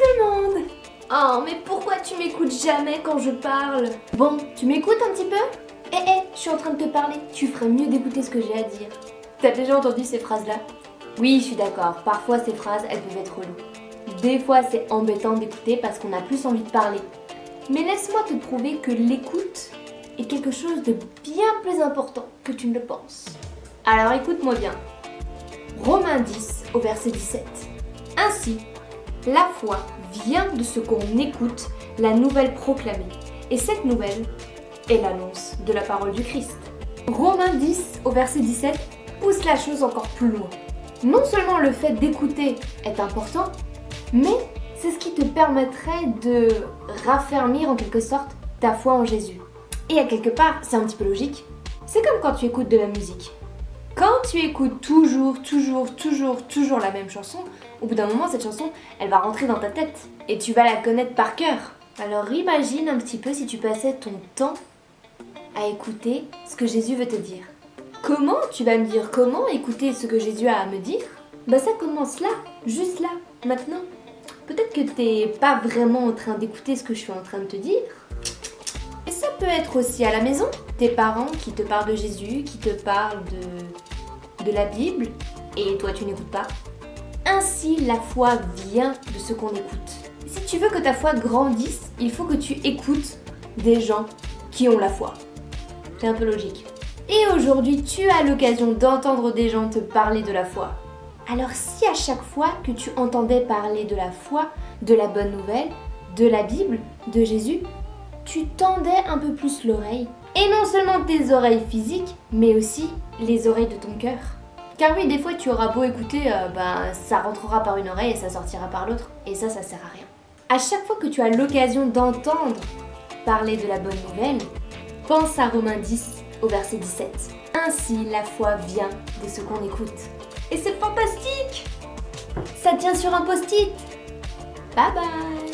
tout le monde! Oh, mais pourquoi tu m'écoutes jamais quand je parle? Bon, tu m'écoutes un petit peu? Je suis en train de te parler, tu ferais mieux d'écouter ce que j'ai à dire. T'as déjà entendu ces phrases-là? Oui, je suis d'accord, parfois ces phrases, elles peuvent être reloues. Des fois, c'est embêtant d'écouter parce qu'on a plus envie de parler. Mais laisse-moi te prouver que l'écoute est quelque chose de bien plus important que tu ne le penses. Alors écoute-moi bien. Romains 10 au verset 17. Ainsi, la foi vient de ce qu'on écoute, la nouvelle proclamée. Et cette nouvelle est l'annonce de la parole du Christ. Romains 10 au verset 17 pousse la chose encore plus loin. Non seulement le fait d'écouter est important, mais c'est ce qui te permettrait de raffermir en quelque sorte ta foi en Jésus. Et à quelque part, c'est un petit peu logique. C'est comme quand tu écoutes de la musique. Quand tu écoutes toujours la même chanson, au bout d'un moment, cette chanson, elle va rentrer dans ta tête et tu vas la connaître par cœur. Alors imagine un petit peu si tu passais ton temps à écouter ce que Jésus veut te dire. Comment? Tu vas me dire comment écouter ce que Jésus a à me dire? Bah ça commence là, juste là, maintenant. Peut-être que t'es pas vraiment en train d'écouter ce que je suis en train de te dire. Et ça peut être aussi à la maison. Tes parents qui te parlent de Jésus, qui te parlent de la Bible, et toi tu n'écoutes pas. Ainsi, la foi vient de ce qu'on écoute. Si tu veux que ta foi grandisse, il faut que tu écoutes des gens qui ont la foi. C'est un peu logique. Et aujourd'hui, tu as l'occasion d'entendre des gens te parler de la foi. Alors si à chaque fois que tu entendais parler de la foi, de la bonne nouvelle, de la Bible, de Jésus, tu tendais un peu plus l'oreille, et non seulement tes oreilles physiques, mais aussi les oreilles de ton cœur. Car oui, des fois tu auras beau écouter, ça rentrera par une oreille et ça sortira par l'autre, et ça sert à rien. À chaque fois que tu as l'occasion d'entendre parler de la bonne nouvelle, pense à Romains 10 au verset 17. Ainsi la foi vient de ce qu'on écoute. Et c'est fantastique! Ça tient sur un post-it! Bye bye!